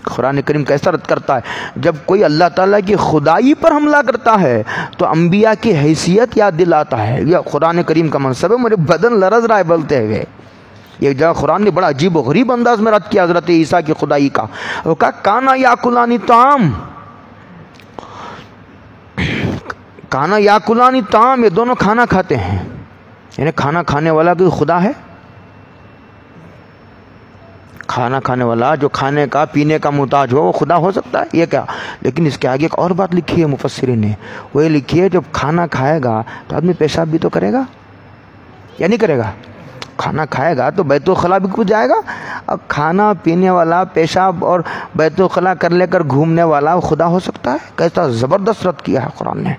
S2: قرآن کریم کیسا رد کرتا ہے؟ جب کوئی اللہ تعالیٰ کی خدائی پر حملہ کرتا ہے تو انبیاء کی حیثیت یاد دلاتا ہے. یہ قرآن کریم کا منصب ہے. میرے بدن لرز رہا ہے بولتے ہوئے. یہ جگہ قرآن نے بڑا عجیب و غریب انداز میں رد کیا حضرت عیسیٰ کی خدائی کا. وہ کہا کانا یاکلانی طعام، کانا یاکلانی طعام، یہ دونوں کھانا کھاتے ہیں. یعنی کھانا کھانے والا کوئی خدا ہے؟ کھانا کھانے والا جو کھانے کا پینے کا محتاج ہو وہ خدا ہو سکتا ہے؟ یہ کیا. لیکن اس کے آگے ایک اور بات لکھی ہے مفسرین نے، وہ یہ لکھی ہے جب کھانا کھائے گا تو آدمی پیشاب بھی تو کرے گا یا نہیں کرے گا؟ کھانا کھائے گا تو بیت الخلاء بھی کچھ جائے گا. اب کھانا پینے والا پیشاب اور بیت الخلاء کر لے کر گھومنے والا وہ خدا ہو سکتا ہے؟ کیسا زبردست رد کیا ہے قرآن نے.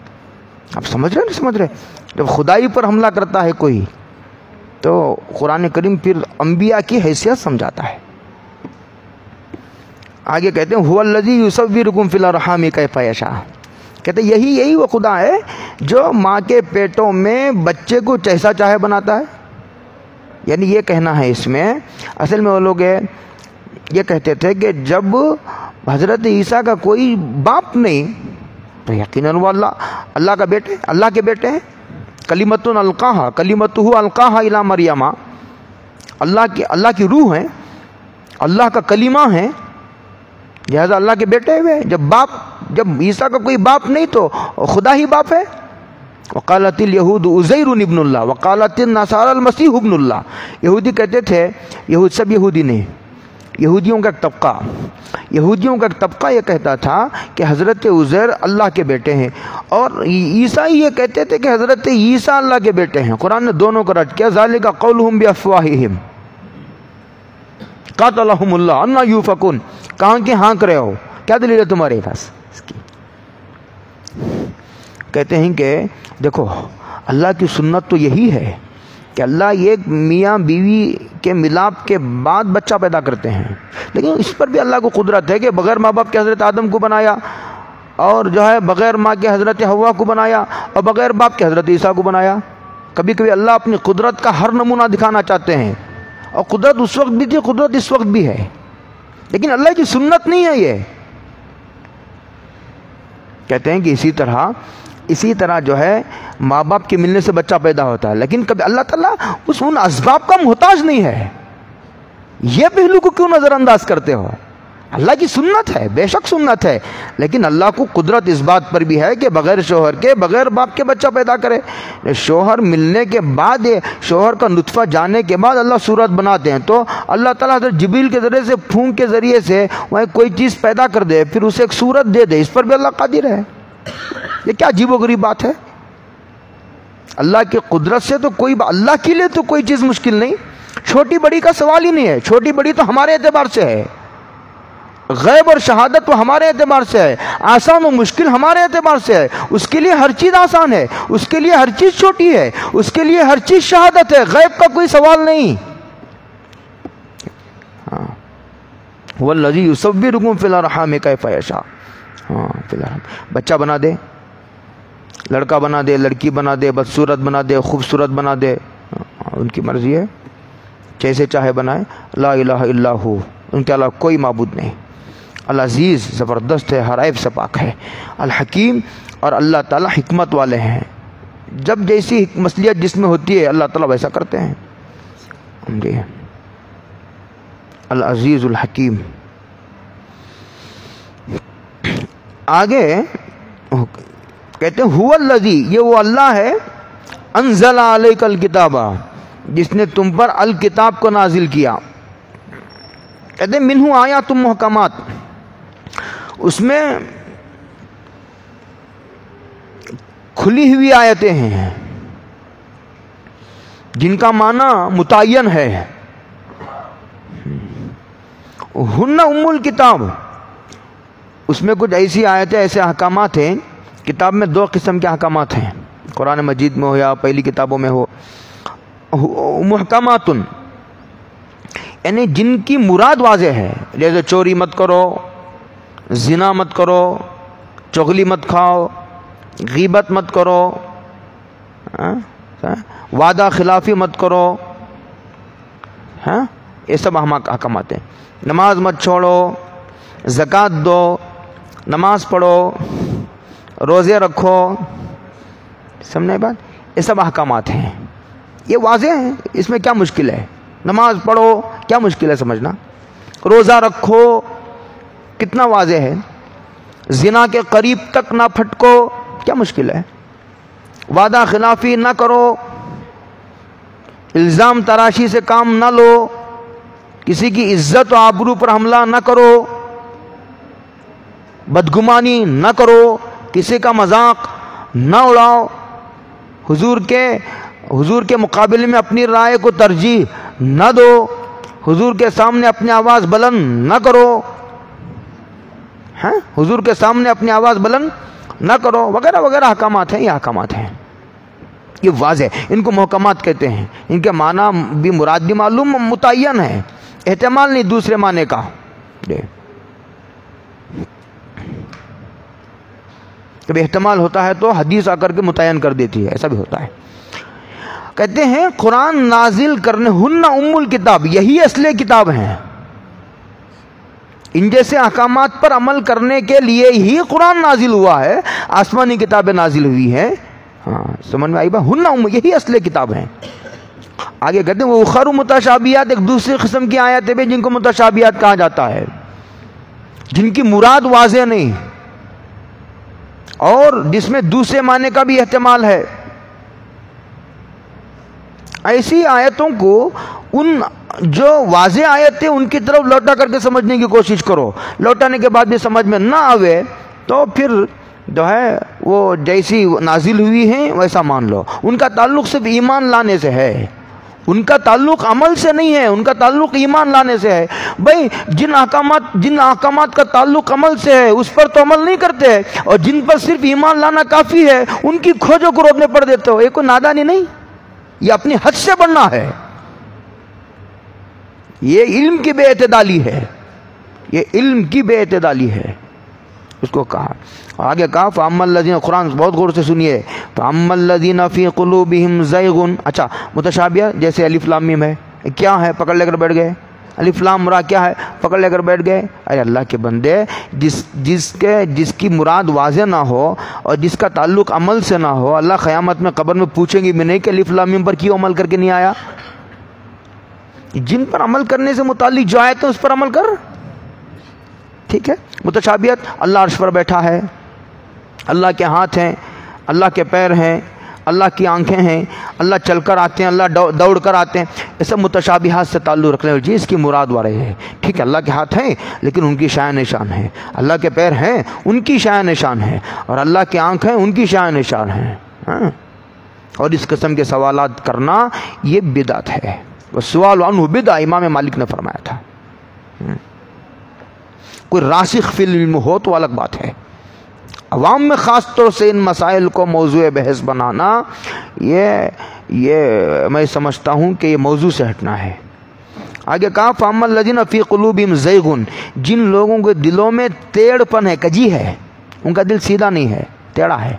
S2: آپ سمجھ رہے نہیں سمجھ رہے؟ جب خدائی پر حملہ کرتا ہے کوئی تو قرآن کریم پھر انبیاء کی حیثیت سمجھاتا ہے. آگے کہتے ہیں هو الذی یصورکم فی الارحام کیف یشاء. کہتے ہیں یہی وہ خدا ہے جو ماں کے پیٹوں میں بچے کو جیسا چاہے بناتا ہے. یعنی یہ کہنا ہے اس میں، اصل میں وہ لوگ یہ کہتے تھے کہ جب حضرت عیسیٰ کا کوئی باپ نہیں تو یقیناً وہ اللہ کا بیٹے، اللہ کے بیٹے ہیں. کلمۃ القاہا الی مریم، اللہ کی روح ہیں، اللہ کا کلمہ ہیں، لہذا اللہ کے بیٹے ہوئے. جب عیسیٰ کا کوئی باپ نہیں تو خدا ہی باپ ہے. وقالت الیہود عزیر ابن اللہ وقالت النصارى المسیح ابن اللہ. یہودی کہتے تھے، سب یہودی نہیں، یہودیوں کا ایک طبقہ یہ کہتا تھا کہ حضرت عزیر اللہ کے بیٹے ہیں، اور عیسائی یہ کہتے تھے کہ حضرت عیسیٰ اللہ کے بیٹے ہیں. قرآن نے دونوں کو رد کیا. ذالک قولہم بافواہہم قاتلہم اللہ انا یوفکون. کہاں کے ہانک رہے ہو؟ کیا دلیل ہے تمہارے پاس اس کی؟ کہتے ہیں کہ دیکھو اللہ کی سنت تو یہی ہے کہ اللہ ایک میاں بیوی کے ملاپ کے بعد بچہ پیدا کرتے ہیں، لیکن اس پر بھی اللہ کو قدرت ہے کہ بغیر ماں باپ کے حضرت آدم کو بنایا، اور جو ہے بغیر ماں کے حضرت حوا کو بنایا، اور بغیر باپ کے حضرت عیسیٰ کو بنایا. کبھی کبھی اللہ اپنی قدرت کا ہر نمونہ دکھانا چاہتے ہیں، اور قدرت اس وقت بھی تھی، قدرت اس وقت بھی ہے، لیکن اللہ کی سنت نہیں ہے یہ. کہتے ہیں کہ اسی طرح اسی طرح جو ہے ماں باپ کے ملنے سے بچہ پیدا ہوتا ہے، لیکن کبھی اللہ تعالیٰ ان اسباب کا محتاج نہیں ہے. یہ پہلو کو کیوں نظر انداز کرتے ہو؟ اللہ کی سنت ہے، بے شک سنت ہے، لیکن اللہ کو قدرت اس بات پر بھی ہے کہ بغیر شوہر کے، بغیر باپ کے بچہ پیدا کرے. شوہر ملنے کے بعد، شوہر کا نطفہ جانے کے بعد اللہ صورت بناتے ہیں. تو اللہ تعالیٰ حضرت جبریل کے ذریعے سے، پھونک کے ذریعے سے وہ کوئی چیز پیدا کر دے، پھر اسے ایک صورت دے دے، اس پر بھی اللہ قادر ہے. یہ کیا عجیب و غریب بات ہے؟ اللہ کی قدرت سے تو کوئی، اللہ کے لیے تو کوئی چیز مشکل نہیں. چھوٹی بڑی کا سوال ہی نہیں ہے. چھوٹی بڑی تو ہمارے اعتبار سے ہے، غیب اور شہادت تو ہمارے اعتبار سے ہے، آسان و مشکل ہمارے اعتبار سے ہے. اس کے لیے ہر چیز آسان ہے، اس کے لیے ہر چیز چھوٹی ہے، اس کے لیے ہر چیز شہادت ہے. غیب کا کوئی سوال نہیں. وَالَّذِي يُصَوِّرُكُمْ فِي الْأَرْحَامِ كَيْفَ يَشَاءُ. فی الحال بچہ بنا دے، لڑکا بنا دے، لڑکی بنا دے، بدصورت بنا دے، خوبصورت بنا دے، ان کی مرضی ہے، جیسے چاہے بنائے. لا الہ الا ہو، ان کے علاوہ کوئی معبود نہیں. العزیز زبردست ہے، ہر عیب سے پاک ہے. الحکیم، اور اللہ تعالیٰ حکمت والے ہیں. جب جیسی مصلحت جس میں ہوتی ہے اللہ تعالیٰ ویسا کرتے ہیں. جی العزیز الحکیم. آگے کہتے ہیں هو الذی، یہ وہ اللہ ہے، انزل علیک الکتاب، جس نے تم پر الکتاب کو نازل کیا. کہتے ہیں منہ آیات محکمات، اس میں کھلی ہوئی آیتیں ہیں جن کا معنی متعین ہے. ہن ام الکتاب، اس میں کچھ ایسی آیتیں، ایسے احکامات ہیں. کتاب میں دو قسم کے احکامات ہیں، قرآن مجید میں ہو یا پہلی کتابوں میں ہو. محکمات یعنی جن کی مراد واضح ہے، جیسے چوری مت کرو، زنا مت کرو، چغلی مت کھاؤ، غیبت مت کرو، وعدہ خلافی مت کرو. یہ سب احکامات ہیں. نماز مت چھوڑو، زکوٰۃ دو، نماز پڑھو، روزے رکھو. سمجھے بات؟ یہ سب احکامات ہیں، یہ واضح ہیں، اس میں کیا مشکل ہے؟ نماز پڑھو، کیا مشکل ہے سمجھنا؟ روزہ رکھو، کتنا واضح ہے. زنا کے قریب تک نہ پھٹکو، کیا مشکل ہے؟ وعدہ خلافی نہ کرو، الزام تراشی سے کام نہ لو، کسی کی عزت و آبرو پر حملہ نہ کرو، بدگمانی نہ کرو، کسی کا مذاق نہ اڑاؤ، حضور کے مقابلے میں اپنی رائے کو ترجیح نہ دو، حضور کے سامنے اپنی آواز بلند نہ کرو، حضور کے سامنے اپنی آواز بلند نہ کرو، وغیرہ وغیرہ احکامات ہیں. یہ احکامات ہیں، یہ واضح، ان کو محکمات کہتے ہیں. ان کے معنی بھی، مراد بھی معلوم، متعین ہے، احتمال نہیں دوسرے معنی کا. کبھی احتمال ہوتا ہے تو حدیث آ کر کے متعین کر دیتی ہے، ایسا بھی ہوتا ہے. کہتے ہیں قرآن نازل کرنے، ہن ام الکتاب، یہی اصل کتاب ہیں. ان جیسے احکامات پر عمل کرنے کے لیے ہی قرآن نازل ہوا ہے، آسمانی کتابیں نازل ہوئی ہیں. سمجھ میں آئی بات؟ ہن ام، یہی اصل کتاب ہیں. آگے کہتے ہیں وہ اخر متشابہات، ایک دوسری قسم کی آیتیں بھی جن کو متشابہات کہا جاتا ہے، جن کی مراد واضح نہیں اور جس میں دوسرے معنی کا بھی احتمال ہے. ایسی آیتوں کو، ان جو واضح آیتیں ان کی طرف لوٹا کر کے سمجھنے کی کوشش کرو. لوٹانے کے بعد بھی سمجھ میں نہ آوے تو پھر جو ہے وہ جیسی نازل ہوئی ہیں ویسا مان لو. ان کا تعلق صرف ایمان لانے سے ہے، ان کا تعلق عمل سے نہیں ہے، ان کا تعلق ایمان لانے سے ہے. بھائی جن احکامات کا تعلق عمل سے ہے اس پر تو عمل نہیں کرتے، اور جن پر صرف ایمان لانا کافی ہے ان کی کھوجوں کو روکنے پڑ دیتے ہو. یہ کوئی نادانی نہیں، یہ اپنی حد سے بڑھنا ہے، یہ علم کی بے اعتدالی ہے، یہ علم کی بے اعتدالی ہے. اس کو کہا، آگے کہا فَأَمَّا الَّذِينَ، قرآن بہت غور سے سنیے، فَأَمَّا الَّذِينَ فِي قُلُوبِهِمْ زَيْغٌ. اچھا متشابہہ جیسے الف لام میم ہے، کیا ہے؟ پکڑ لے کر بیٹھ گئے. الف لام را کیا ہے؟ پکڑ لے کر بیٹھ گئے. ارے اللہ کے بندے، جس کی مراد واضح نہ ہو اور جس کا تعلق عمل سے نہ ہو، اللہ قیامت میں قبر میں پوچھیں گے بھی نہیں کہ الف لام میم پر کیوں عمل کر کے نہیں آیا. جن پر عمل کرنے سے متعلق جو آئے تو اس پر عمل کر. ٹھیک ہے. متشابہت، اللہ عرش پر بیٹھا ہے، اللہ کے ہاتھ ہیں، اللہ کے پیر ہیں، اللہ کی آنکھیں ہیں، اللہ چل کر آتے ہیں، اللہ دوڑ کر آتے ہیں. یہ سب متشابہات سے تعلق رکھنے والی چیز کی مراد والے ہے. ٹھیک ہے. اللہ کے ہاتھ ہیں لیکن ان کی شان نشان ہے، اللہ کے پیر ہیں ان کی شان نشان ہے، اور اللہ کی آنکھ ہیں ان کی شان نشان ہے. اور اس قسم کے سوالات کرنا یہ بدعت ہے. سوال عنہ بدعہ، امام مالک نے فرمایا تھا. کوئی راسخ فی العلم ہو تو الگ بات ہے. عوام میں خاص طور سے ان مسائل کو موضوع بحث بنانا، یہ میں سمجھتا ہوں کہ یہ موضوع سے ہٹنا ہے. آگے کہا فَأَمَّا الَّذِينَ فِي قُلُوبِهِمْ زَيْغٌ، جن لوگوں کے دلوں میں ٹیڑھ پن ہے، کجی ہے، ان کا دل سیدھا نہیں ہے، ٹیڑھا ہے.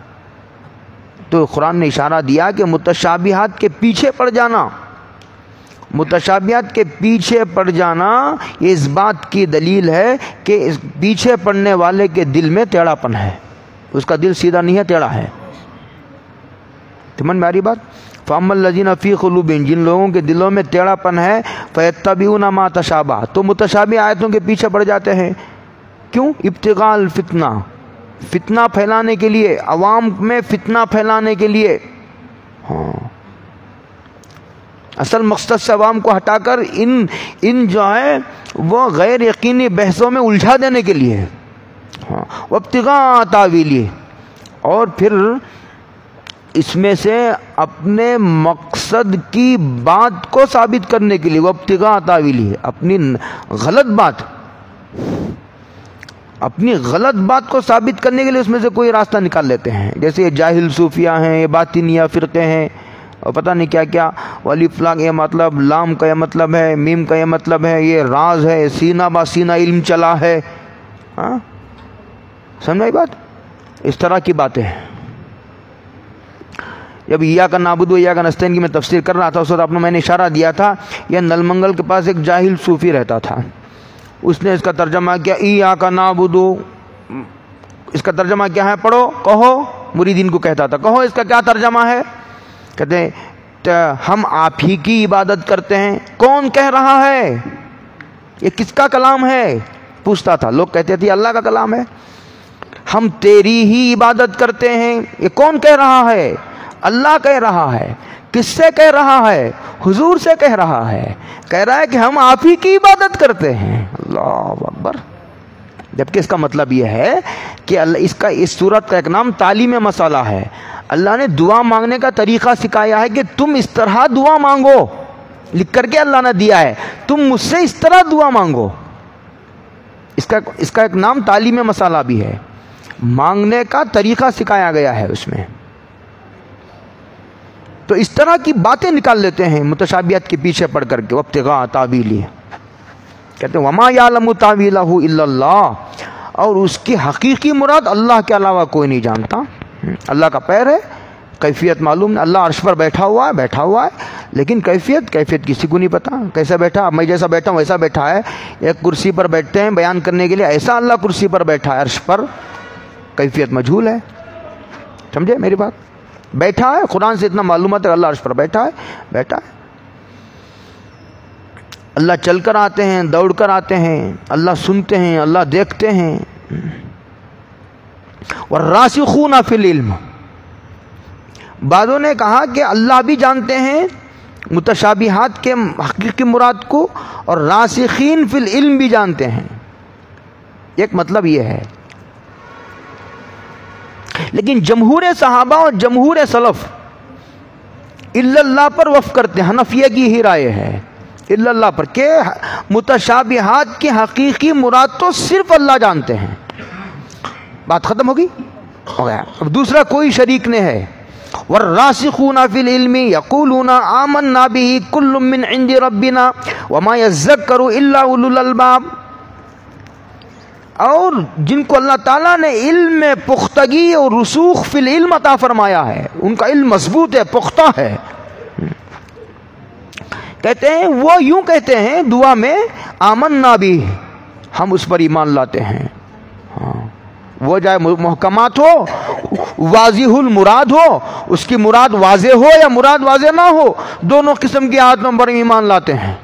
S2: تو قرآن نے اشارہ دیا کہ متشابہات کے پیچھے پڑ جانا، متشابہات کے پیچھے پڑ جانا یہ اس بات کی دلیل ہے کہ اس پیچھے پڑنے والے کے دل میں ٹیڑھا پن ہے، اس کا دل سیدھا نہیں ہے، ٹیڑھا ہے. سمجھ میں آ رہی بات؟ فَأَمَّا الَّذِينَ فِي قُلُوبِهِمْ، جن لوگوں کے دلوں میں ٹیڑھا پن ہے، فَيَتَّبِعُونَ مَا تَشَابَهَ، تو متشابہ آیتوں کے پیچھے پڑ جاتے ہیں. کیوں؟ ابتغاء الفتنہ، فتنہ پھیلانے کے لیے، عوام میں فتنہ پھیلانے کے لیے. اصل مقصد سے عوام کو ہٹا کر ان جو ہے وہ غیر یقینی بحثوں میں الجھا دینے کے لیے. وابتغاء تاویلہ، اور پھر اس میں سے اپنے مقصد کی بات کو ثابت کرنے کے لیے، وابتغاء تاویلہ، اپنی غلط بات کو ثابت کرنے کے لیے اس میں سے کوئی راستہ نکال لیتے ہیں. جیسے یہ جاہل صوفیہ ہیں، یہ باطنیہ فرقے ہیں، اور پتہ نہیں کیا کیا، الف لام یہ مطلب، لام کا یہ مطلب ہے، میم کا یہ مطلب ہے، یہ راز ہے، سینہ با سینہ علم چلا ہے. سمجھائی بات؟ اس طرح کی باتیں ہیں. جب ایاک نعبد و ایاک نستعین کی میں تفسیر کر رہا تھا اس وقت میں نے اشارہ دیا تھا، یہ نل منگل کے پاس ایک جاہل صوفی رہتا تھا. اس نے اس کا ترجمہ کیا، ایاک نعبد، اس کا ترجمہ کیا ہے، پڑھو، کہو. مریدین کو کہتا تھا کہو اس کا کیا ترجمہ ہے. کہتے ہیں ہم آپ ہی کی عبادت کرتے ہیں. کون کہہ رہا ہے؟ یہ کس کا کلام ہے؟ پوچھتا تھا. لوگ کہتے تھے اللہ کا کلام ہے. ہم تیری ہی عبادت کرتے ہیں. یہ کون کہہ رہا ہے؟ اللہ کہہ رہا ہے. کس سے کہہ رہا ہے؟ حضور سے کہہ رہا ہے. کہہ رہا ہے کہ ہم آپ ہی کی عبادت کرتے ہیں. اللہ اکبر. جبکہ اس کا مطلب یہ ہے کہ اس صورت کا ایک نام تعلیم مسئلہ ہے. اللہ نے دعا مانگنے کا طریقہ سکھایا ہے کہ تم اس طرح دعا مانگو، لکھ کر کے اللہ نے دیا ہے، تم مجھ سے اس طرح دعا مانگو. اس کا ایک نام تعلیم مسئلہ بھی ہے. مانگنے کا طریقہ سکھایا گیا ہے اس میں. تو اس طرح کی باتیں نکال لیتے ہیں متشابہات کے پیچھے پڑ کر کے. وابتغاء تاویلہ، کہتے ہیں وما یعلم تاویلہ الا اللہ، اور اس کی حقیقی مراد اللہ کے علاوہ کوئی نہیں جانتا. اللہ کا پیر ہے، کیفیت معلوم نہیں. اللہ عرش پر بیٹھا ہوا ہے، لیکن کیفیت کسی کو نہیں پتا. کیسے بیٹھا؟ میں جیسا بیٹھا ہوں ویسا بیٹھا ہے. ایک کرسی پر بیٹھتے ہیں بیان کرنے کے لیے، ایسا اللہ کرسی پر بیٹھا ہے، عرش پر، کیفیت مجہول ہے. سمجھے میری بات؟ بیٹھا ہے، قرآن سے اتنا معلومات ہے اللہ عرش پر بیٹھا ہے. اللہ چل کر آتے ہیں، دوڑ کر آتے ہیں، اللہ سنتے ہیں، اللہ دیکھتے ہیں. والراسخون فی العلم، بعضوں نے کہا کہ اللہ بھی جانتے ہیں متشابہات کے حقیقی مراد کو، اور راسخین فی العلم بھی جانتے ہیں. ایک مطلب یہ ہے. لیکن جمہور صحابہ اور جمہور سلف الا اللہ پر وقف کرتے ہیں. حنفیہ کی ہی رائے ہے الا اللہ پر، کہ متشابہات کی حقیقی مراد تو صرف اللہ جانتے ہیں. بات ختم ہوگی، ہو گیا. اب دوسرا کوئی شریک نہیں ہے. والراسخون فی العلم یقولون آمنا به کل من عند ربنا وما یذکر الا اولو الالباب، اور جن کو اللہ تعالیٰ نے علم میں پختگی اور رسوخ فی العلم عطا فرمایا ہے، ان کا علم مضبوط ہے، پختہ ہے. کہتے ہیں وہ یوں کہتے ہیں دعا میں آمنا بھی، ہم اس پر ایمان لاتے ہیں. وہ جائے محکمات ہو، واضح المراد ہو، اس کی مراد واضح ہو یا مراد واضح نہ ہو، دونوں قسم کی آیاتوں پر ایمان لاتے ہیں.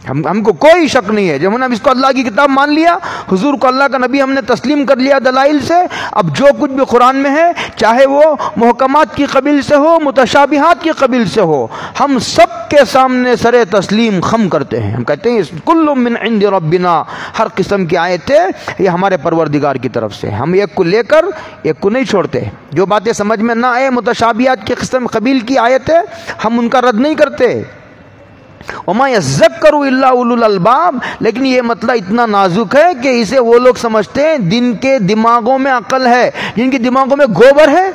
S2: ہم کو کوئی شک نہیں ہے. جب ہم نے اس کو اللہ کی کتاب مان لیا، حضور کو اللہ کا نبی ہم نے تسلیم کر لیا دلائل سے، اب جو کچھ بھی قرآن میں ہے چاہے وہ محکمات کی قبیل سے ہو، متشابہات کی قبیل سے ہو، ہم سب کے سامنے سر تسلیم خم کرتے ہیں. ہم کہتے ہیں کل من عند ربنا، ہر قسم کی آیتیں یہ ہمارے پروردگار کی طرف سے. ہم ایک کو لے کر ایک کو نہیں چھوڑتے. جو باتیں سمجھ میں نہ آئے متشابہات کی قسم قبیل کی آیتیں، ہم ان کا رد نہیں کرتے. وما یذکر الا اولو الالباب، لیکن یہ مطلب اتنا نازک ہے کہ اسے وہ لوگ سمجھتے ہیں جن کے دماغوں میں عقل ہے، جن کے دماغوں میں گوبر ہے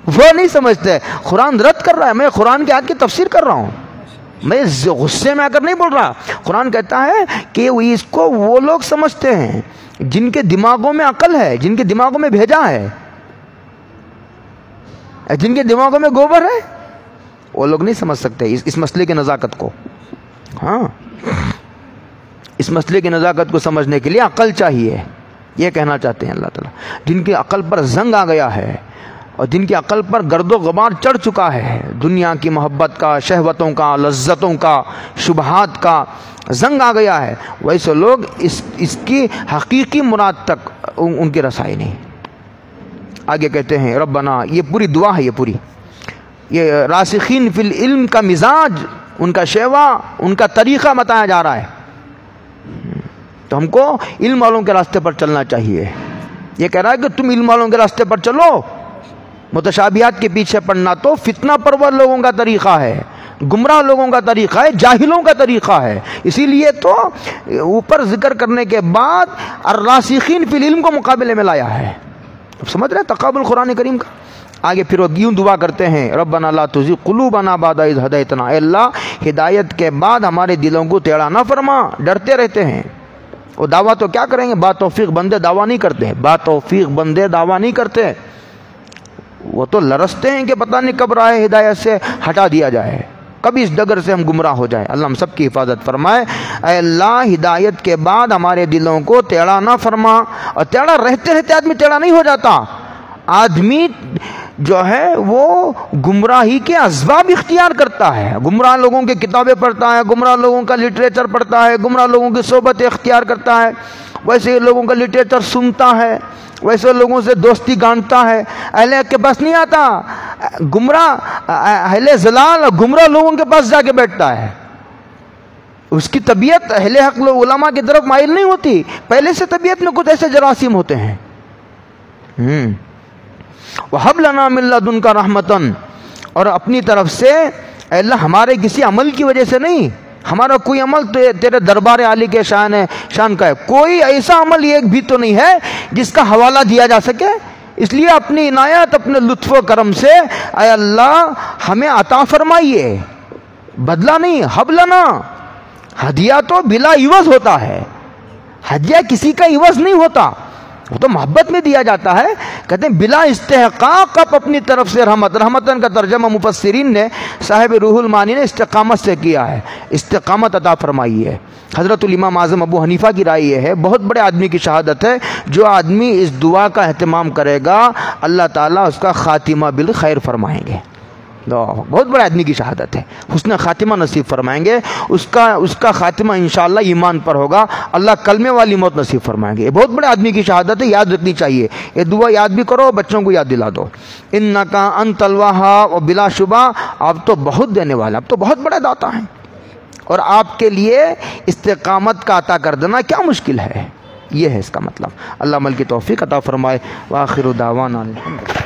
S2: وہ نہیں سمجھتے. قرآن رد کر رہا ہے، میں قرآن کی آیت کی تفسیر کر رہا ہوں، میں غصے میں آ کر نہیں بول رہا. قرآن کہتا ہے کہ اس کو وہ لوگ سمجھتے ہیں جن کے دماغوں میں عقل ہے، جن کے دماغوں میں بھیجا ہے. جن کے دماغوں میں گوبر ہے وہ لوگ نہیں سمجھ سکتے اس مسئلے کی نزاکت کو. ہاں، اس مسئلے کی نزاکت کو سمجھنے کے لیے عقل چاہیے، یہ کہنا چاہتے ہیں اللہ تعالیٰ. جن کی عقل پر زنگ آ گیا ہے اور جن کی عقل پر گرد و غبار چڑھ چکا ہے، دنیا کی محبت کا، شہوتوں کا، لذتوں کا، شبہات کا زنگ آ گیا ہے، ویسے لوگ اس کی حقیقی مراد تک ان کی رسائی نہیں. آگے کہتے ہیں ربنا، یہ پوری دعا ہے، یہ پوری یہ راسخین فی العلم کا مزاج، ان کا شیوا، ان کا طریقہ بتایا جا رہا ہے. تو ہم کو علم والوں کے راستے پر چلنا چاہیے. یہ کہہ رہا ہے کہ تم علم والوں کے راستے پر چلو، متشابہات کے پیچھے پڑنا تو فتنہ پرور لوگوں کا طریقہ ہے، گمراہ لوگوں کا طریقہ ہے، جاہلوں کا طریقہ ہے. اسی لیے تو اوپر ذکر کرنے کے بعد الراسخین فی العلم کو مقابلے میں لایا ہے. سمجھ رہے تقابل قرآن کریم کا. آگے پھر وہ یوں دعا کرتے ہیں ربنا لا تزغ قلوبنا بعد اذ ہدیتنا، اے اللہ ہدایت کے بعد ہمارے دلوں کو ٹیڑھا نہ فرما. ڈرتے رہتے ہیں. وہ دعویٰ تو کیا کریں گے، با توفیق بندے دعویٰ نہیں کرتے، با توفیق بندے دعویٰ نہیں کرتے. وہ تو لرزتے ہیں کہ پتہ نہیں کب راہ ہدایت سے ہٹا دیا جائے، کبھی اس ڈگر سے ہم گمراہ ہو جائے. اللہ ہم سب کی حفاظت فرمائے. اے اللہ ہدایت کے بعد ہمارے دلوں کو ٹیڑھا نہ فرما. اور ٹیڑھا رہتے رہتے آدمی ٹیڑھا نہیں ہو جاتا. آدمی جو ہے وہ گمراہی کے اسباب اختیار کرتا ہے، گمراہ لوگوں کی کتابیں پڑھتا ہے، گمراہ لوگوں کا لٹریچر پڑھتا ہے، گمراہ لوگوں کی صحبت اختیار کرتا ہے، ویسے لوگوں کا لٹریچر سنتا ہے، ویسے لوگوں سے دوستی گانٹتا ہے. اہل حق کے پاس نہیں آتا، گمراہ اہل ضلال گمراہ لوگوں کے پاس جا کے بیٹھتا ہے. اس کی طبیعت اہل حق علماء کی طرف مائل نہیں ہوتی، پہلے سے طبیعت میں کچھ ایسے جراثیم ہوتے ہیں. وَهَبْ لَنَا مِن لَّدُنْكَ رَحْمَةً، اور اپنی طرف سے اے اللہ ہمارے کسی عمل کی وجہ سے نہیں، ہمارا کوئی عمل تیرے دربار عالی کے شان کا ہے، کوئی ایسا عمل ایک بھی تو نہیں ہے جس کا حوالہ دیا جا سکے. اس لیے اپنی عنایت، اپنے لطف و کرم سے اے اللہ ہمیں عطا فرمائیے، بدلہ نہیں. حب لنا، ہدیہ تو بلا عوض ہوتا ہے، ہدیہ کسی کا عوض نہیں ہوتا، وہ تو محبت میں دیا جاتا ہے. کہتے ہیں بلا استحقاق آپ اپنی طرف سے رحمتن کا ترجمہ مفسرین نے صاحب روح المعانی نے استقامت سے کیا ہے. استقامت عطا فرمائی ہے. حضرت الامام اعظم ابو حنیفہ کی رائے یہ ہے، بہت بڑے آدمی کی شہادت ہے، جو آدمی اس دعا کا اہتمام کرے گا اللہ تعالیٰ اس کا خاتمہ بالخیر فرمائیں گے. بہت بڑے آدمی کی شہادت ہے، حسن خاتمہ نصیب فرمائیں گے. اس کا خاتمہ انشاءاللہ ایمان پر ہوگا، اللہ کلمے والی موت نصیب فرمائیں گے. یہ بہت بڑے آدمی کی شہادت ہے، یاد رکھنی چاہیے. یہ دعا یاد بھی کرو، بچوں کو یاد دلا دو. انکا انت الوہاب، اور بلا شبہ آپ تو بہت دینے والے، آپ تو بہت بڑے داتا ہیں، اور آپ کے لیے استقامت کا عطا کر دینا کیا مشکل ہے. یہ ہے اس کا مطلب. اللہ عمل کی توفیق عطا فرمائے. وآخر دعوانا الحمدللہ.